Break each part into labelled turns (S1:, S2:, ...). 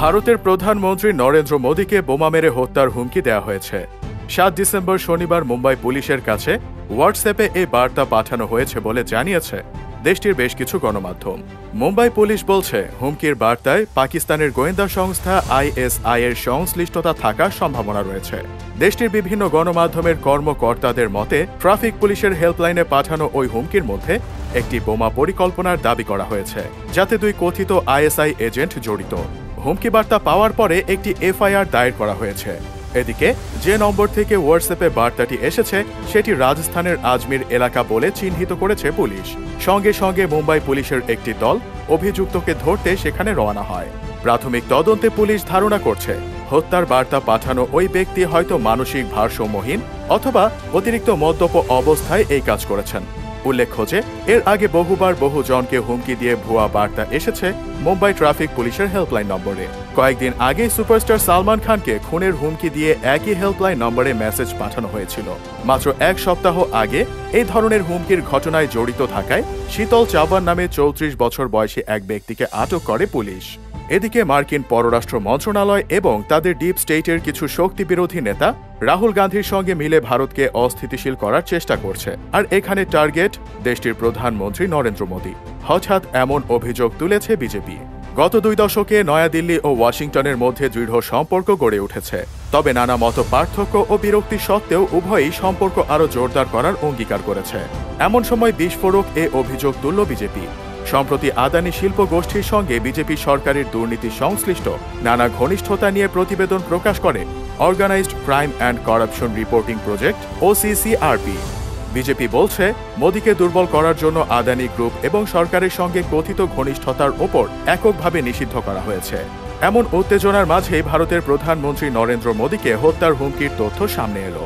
S1: ভারতের প্রধানমন্ত্রী নরেন্দ্র মোদীকে বোমা মেরে হত্যার হুমকি দেওয়া হয়েছে। ৭ ডিসেম্বর শনিবার মুম্বাই পুলিশের কাছে হোয়াটসঅ্যাপে এই বার্তা পাঠানো হয়েছে বলে জানিয়েছে দেশটির বেশ কিছু গণমাধ্যম। মুম্বাই পুলিশ বলছে, হুমকির বার্তায় পাকিস্তানের গোয়েন্দা সংস্থা ISI এর সংশ্লিষ্টতা থাকার সম্ভাবনা রয়েছে। দেশটির বিভিন্ন গণমাধ্যমের কর্মকর্তাদের মতে, ট্রাফিক পুলিশের হেল্পলাইনে পাঠানো ওই হুমকির মধ্যে একটি বোমা পরিকল্পনার দাবি করা হয়েছে, যাতে 2 কথিত ISI এজেন্ট জড়িত। হুমকি বার্তা পাওয়ার পরে একটি FIR দায়ের করা হয়েছে। এদিকে যে নম্বর থেকে হোয়াটসঅ্যাপে বার্তাটি এসেছে সেটি রাজস্থানের আজমির এলাকা বলে চিহ্নিত করেছে পুলিশ। সঙ্গে সঙ্গে মুম্বাই পুলিশের একটি দল অভিযুক্তকে ধরতে সেখানে রওনা হয়। প্রাথমিক তদন্তে পুলিশ ধারণা করছে, হত্যার বার্তা পাঠানো ওই ব্যক্তি হয়তো মানসিক ভারসাম্যহীন অথবা অতিরিক্ত মদ্যপ অবস্থায় এই কাজ করেছেন। উল্লেখ্য যে এর আগে বহুবার বহুজনকে হুমকি দিয়ে ভুয়া বার্তা এসেছে মুম্বাই ট্রাফিক পুলিশের হেল্পলাইন নম্বরে। কয়েকদিন আগে সুপারস্টার সালমান খানকে খুনের হুমকি দিয়ে একই হেল্পলাইন নম্বরে মেসেজ পাঠানো হয়েছিল। মাত্র 1 সপ্তাহ আগে এই ধরনের হুমকির ঘটনায় জড়িত থাকায় শীতল চাওয়ান নামে 34 বছর বয়সী এক ব্যক্তিকে আটক করে পুলিশ। এদিকে মার্কিন পররাষ্ট্র মন্ত্রণালয় এবং তাদের ডিপ স্টেটের কিছু শক্তিবিরোধী নেতা রাহুল গান্ধীর সঙ্গে মিলে ভারতকে অস্থিতিশীল করার চেষ্টা করছে, আর এখানে টার্গেট দেশটির প্রধানমন্ত্রী নরেন্দ্র মোদী। হঠাৎ এমন অভিযোগ তুলেছে বিজেপি। গত 2 দশকে নয়াদিল্লি ও ওয়াশিংটনের মধ্যে দৃঢ় সম্পর্ক গড়ে উঠেছে। তবে নানা মত পার্থক্য ও বিরক্তি সত্ত্বেও উভয়ই সম্পর্ক আরও জোরদার করার অঙ্গীকার করেছে। এমন সময় বিস্ফোরক এ অভিযোগ তুলল বিজেপি। সম্প্রতি আদানি শিল্প গোষ্ঠীর সঙ্গে বিজেপি সরকারের দুর্নীতি সংশ্লিষ্ট নানা ঘনিষ্ঠতা নিয়ে প্রতিবেদন প্রকাশ করে organized crime and corruption reporting project OCCRP। BJP বলছে, মোদীকে দুর্বল করার জন্য আদানি গ্রুপ এবং সরকারের সঙ্গে কথিত ঘনিষ্ঠতার ওপর এককভাবে নিষিদ্ধ করা হয়েছে। এমন উত্তেজনার মাঝেই ভারতের প্রধানমন্ত্রী নরেন্দ্র মোদীকে হত্যার হুমকির তথ্য সামনে এলো।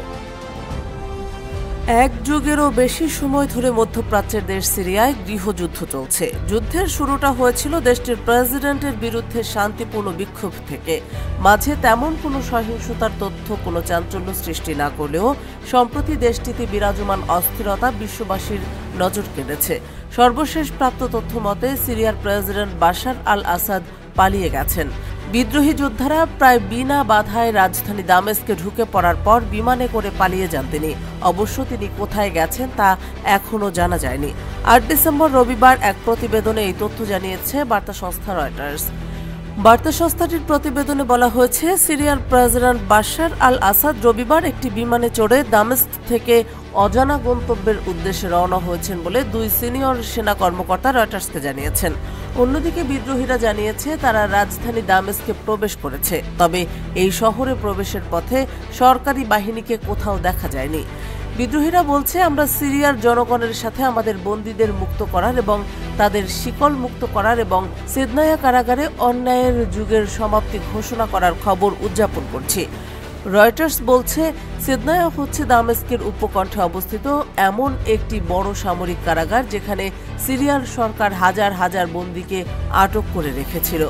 S2: এক যুগেরও বেশি সময় ধরে মধ্যপ্রাচ্যের দেশ সিরিয়ায় গৃহযুদ্ধ চলছে। যুদ্ধের শুরুটা হয়েছিল দেশটির প্রেসিডেন্টের বিরুদ্ধে শান্তিপূর্ণ বিক্ষোভ থেকে। মাঝে তেমন কোনো সহিংসতার তথ্য, কোনো চাঞ্চল্য সৃষ্টি না করলেও সম্প্রতি দেশটিতে বিরাজমান অস্থিরতা বিশ্ববাসীর নজর কেড়েছে। সর্বশেষ প্রাপ্ত তথ্য মতে সিরিয়ার প্রেসিডেন্ট বাশার আল আসাদ পালিয়ে গেছেন। বিদ্রোহী যোদ্ধারা প্রায় বিনা বাধায় রাজধানী দামেস্কে ঢুকে পড়ার পর বিমানে করে পালিয়ে যান তিনি। অবশ্য তিনি কোথায় গেছেন তা এখনও জানা যায়নি। 8 ডিসেম্বর রবিবার এক প্রতিবেদনে এই তথ্য জানিয়েছে বার্তা সংস্থা রয়টার্স। বার্তা সংস্থাটির প্রতিবেদনে বলা হয়েছে, সিরিয়ার প্রেসিডেন্ট বাশার আল আসাদ রবিবার একটি বিমানে চড়ে দামেস্ক থেকে অজানা গন্তব্যের উদ্দেশ্যে রওনা হয়েছেন বলে 2 সিনিয়র সেনা কর্মকর্তা রয়টার্সকে জানিয়েছেন। অন্যদিকে বিদ্রোহীরা জানিয়েছে তারা রাজধানী দামেস্কে প্রবেশ করেছে, তবে এই শহরে প্রবেশের পথে সরকারি বাহিনীকে কোথাও দেখা যায়নি। বিদ্রোহীরা বলছে, আমরা সিরিয়ার জনগণের সাথে আমাদের বন্দীদের মুক্ত করার এবং তাদের শিকল মুক্ত করার এবং সিদনায়া কারাগারে অন্যায়ের যুগের সমাপ্তি ঘোষণা করার খবর উদযাপন করছি। রয়টার্স বলছে, সিদনায়া হচ্ছে দামেস্কের উপকণ্ঠে অবস্থিত এমন একটি বড় সামরিক কারাগার যেখানে সিরিয়ার সরকার হাজার হাজার বন্দীকে আটক করে রেখেছিল।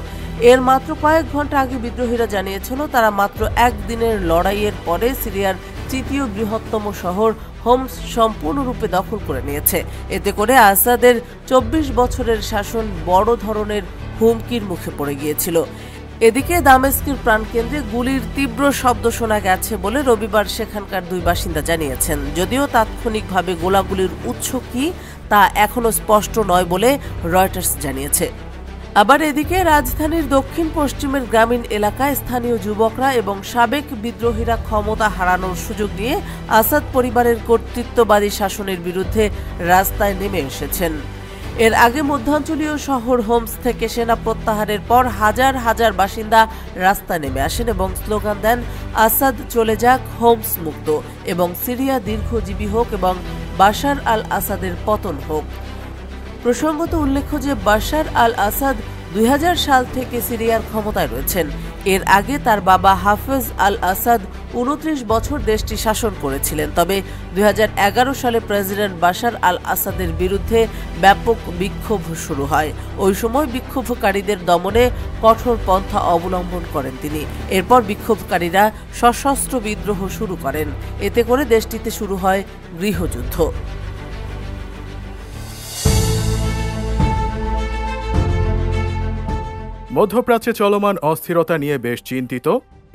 S2: এর মাত্র কয়েক ঘন্টা আগে বিদ্রোহীরা জানিয়েছিল তারা মাত্র 1 দিনের লড়াইয়ের পরে সিরিয়ার 3য় বৃহত্তম শহর হোমস সম্পূর্ণরূপে দখল করে নিয়েছে। এতে করে আসাদের 24 বছরের শাসন বড় ধরনের হুমকির মুখে পড়ে গিয়েছিল। এদিকে দামেস্কের প্রাণকেন্দ্রে গুলির তীব্র শব্দ শোনা গেছে বলে রবিবার সেখানকার 2 বাসিন্দা জানিয়েছেন। যদিও তাৎক্ষণিকভাবে গোলাগুলির উৎস কি তা এখনো স্পষ্ট নয় বলে রয়টার্স জানিয়েছে। আবার এদিকে রাজধানীর দক্ষিণ পশ্চিমের গ্রামীণ এলাকায় স্থানীয় যুবকরা এবং সাবেক বিদ্রোহীরা ক্ষমতা হারানোর সুযোগ নিয়ে আসাদ পরিবারের কর্তৃত্ববাদী শাসনের বিরুদ্ধে রাস্তায় নেমে এসেছেন। এর আগে মধ্যাঞ্চলীয় শহর হোমস থেকে সেনা প্রত্যাহারের পর হাজার হাজার বাসিন্দা রাস্তায় নেমে আসেন এবং স্লোগান দেন, আসাদ চলে যাক, হোমস মুক্ত এবং সিরিয়া দীর্ঘজীবী হোক এবং বাশার আল আসাদের পতন হোক। প্রসঙ্গত উল্লেখ্য যে বাশার আল আসাদ 2000 সাল থেকে সিরিয়ার ক্ষমতায় রয়েছেন। এর আগে তার বাবা হাফেজ আল আসাদ 29 বছর দেশটি শাসন করেছিলেন। তবে 2011 সালে প্রেসিডেন্ট বাশার আল আসাদের বিরুদ্ধে ব্যাপক বিক্ষোভ শুরু হয়। ওই সময় বিক্ষোভকারীদের দমনে কঠোর পন্থা অবলম্বন করেন তিনি। এরপর বিক্ষোভকারীরা সশস্ত্র বিদ্রোহ শুরু করেন। এতে করে দেশটিতে শুরু হয় গৃহযুদ্ধ।
S1: মধ্যপ্রাচ্যে চলমান অস্থিরতা নিয়ে বেশ চিন্তিত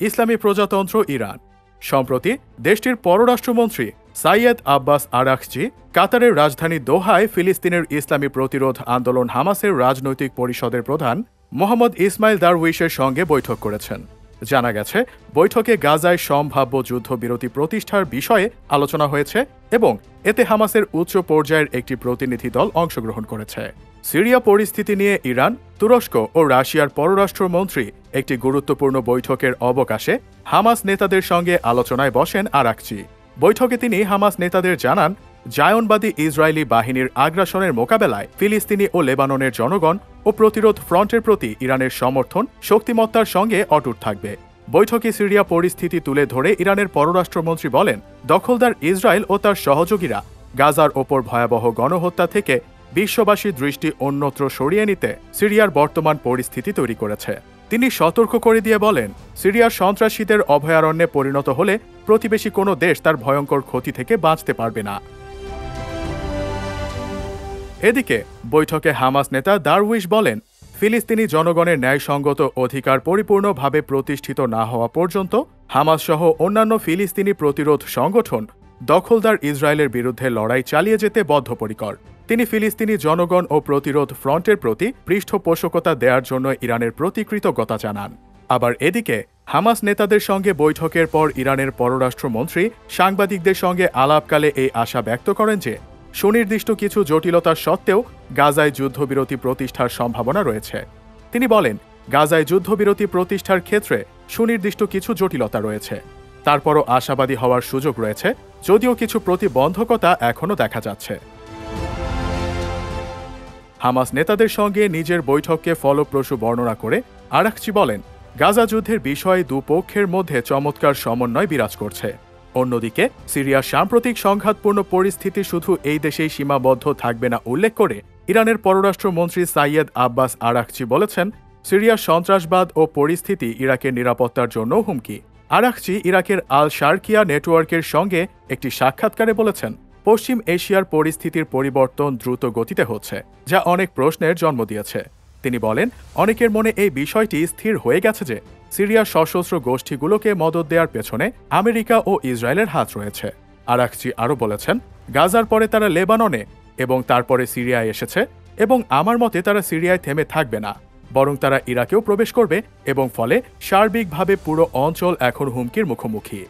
S1: ইসলামী প্রজাতন্ত্র ইরান। সম্প্রতি দেশটির পররাষ্ট্রমন্ত্রী সাইয়েদ আব্বাস আরাকচি কাতারের রাজধানী দোহায় ফিলিস্তিনের ইসলামী প্রতিরোধ আন্দোলন হামাসের রাজনৈতিক পরিষদের প্রধান মোহাম্মদ ইসমাইল দারউইশের সঙ্গে বৈঠক করেছেন। জানা গেছে, বৈঠকে গাজায় সম্ভাব্য যুদ্ধবিরতি প্রতিষ্ঠার বিষয়ে আলোচনা হয়েছে এবং এতে হামাসের উচ্চ পর্যায়ের একটি প্রতিনিধি দল অংশগ্রহণ করেছে। সিরিয়া পরিস্থিতি নিয়ে ইরান, তুরস্ক ও রাশিয়ার পররাষ্ট্রমন্ত্রী একটি গুরুত্বপূর্ণ বৈঠকের অবকাশে হামাস নেতাদের সঙ্গে আলোচনায় বসেন আরাকচি। বৈঠকে তিনি হামাস নেতাদের জানান, জায়নবাদী ইসরায়েলি বাহিনীর আগ্রাসনের মোকাবেলায় ফিলিস্তিনি ও লেবাননের জনগণ ও প্রতিরোধ ফ্রন্টের প্রতি ইরানের সমর্থন শক্তিমত্তার সঙ্গে অটুট থাকবে। বৈঠকে সিরিয়া পরিস্থিতি তুলে ধরে ইরানের পররাষ্ট্রমন্ত্রী বলেন, দখলদার ইসরায়েল ও তার সহযোগীরা গাজার ওপর ভয়াবহ গণহত্যা থেকে বিশ্ববাসীর দৃষ্টি অন্যত্র সরিয়ে নিতে সিরিয়ার বর্তমান পরিস্থিতি তৈরি করেছে। তিনি সতর্ক করে দিয়ে বলেন, সিরিয়ার সন্ত্রাসীদের অভয়ারণ্যে পরিণত হলে প্রতিবেশী কোনো দেশ তার ভয়ঙ্কর ক্ষতি থেকে বাঁচতে পারবে না। এদিকে বৈঠকে হামাস নেতা দারউইশ বলেন, ফিলিস্তিনি জনগণের ন্যায়সঙ্গত অধিকার পরিপূর্ণভাবে প্রতিষ্ঠিত না হওয়া পর্যন্ত হামাস সহ অন্যান্য ফিলিস্তিনি প্রতিরোধ সংগঠন দখলদার ইসরায়েলের বিরুদ্ধে লড়াই চালিয়ে যেতে বদ্ধপরিকর। তিনি ফিলিস্তিনি জনগণ ও প্রতিরোধ ফ্রন্টের প্রতি পৃষ্ঠপোষকতা দেওয়ার জন্য ইরানের প্রতি কৃতজ্ঞতা জানান। আবার এদিকে হামাস নেতাদের সঙ্গে বৈঠকের পর ইরানের পররাষ্ট্রমন্ত্রী সাংবাদিকদের সঙ্গে আলাপকালে এই আশা ব্যক্ত করেন যে সুনির্দিষ্ট কিছু জটিলতা সত্ত্বেও গাজায় যুদ্ধবিরতি প্রতিষ্ঠার সম্ভাবনা রয়েছে। তিনি বলেন, গাজায় যুদ্ধবিরতি প্রতিষ্ঠার ক্ষেত্রে সুনির্দিষ্ট কিছু জটিলতা রয়েছে, তারপরও আশাবাদী হওয়ার সুযোগ রয়েছে, যদিও কিছু প্রতিবন্ধকতা এখনও দেখা যাচ্ছে। হামাস নেতাদের সঙ্গে নিজের বৈঠককে ফলপ্রসূ বর্ণনা করে আরাকচি বলেন, গাজা যুদ্ধের বিষয়ে দুপক্ষের মধ্যে চমৎকার সমন্বয় বিরাজ করছে। অন্যদিকে সিরিয়ার সাম্প্রতিক সংঘাতপূর্ণ পরিস্থিতি শুধু এই দেশেই সীমাবদ্ধ থাকবে না উল্লেখ করে ইরানের পররাষ্ট্রমন্ত্রী সাইয়েদ আব্বাস আরাকচি বলেছেন, সিরিয়ার সন্ত্রাসবাদ ও পরিস্থিতি ইরাকের নিরাপত্তার জন্য হুমকি। আরাকচি ইরাকের আল শারকিয়া নেটওয়ার্কের সঙ্গে একটি সাক্ষাৎকারে বলেছেন, পশ্চিম এশিয়ার পরিস্থিতির পরিবর্তন দ্রুত গতিতে হচ্ছে, যা অনেক প্রশ্নের জন্ম দিয়েছে। তিনি বলেন, অনেকের মনে এই বিষয়টি স্থির হয়ে গেছে যে সিরিয়ার সশস্ত্র গোষ্ঠীগুলোকে মদদ দেওয়ার পেছনে আমেরিকা ও ইসরায়েলের হাত রয়েছে। আরাকচি আরও বলেছেন, গাজার পরে তারা লেবাননে এবং তারপরে সিরিয়ায় এসেছে এবং আমার মতে তারা সিরিয়ায় থেমে থাকবে না, বরং তারা ইরাকেও প্রবেশ করবে এবং ফলে সার্বিকভাবে পুরো অঞ্চল এখন হুমকির মুখোমুখি।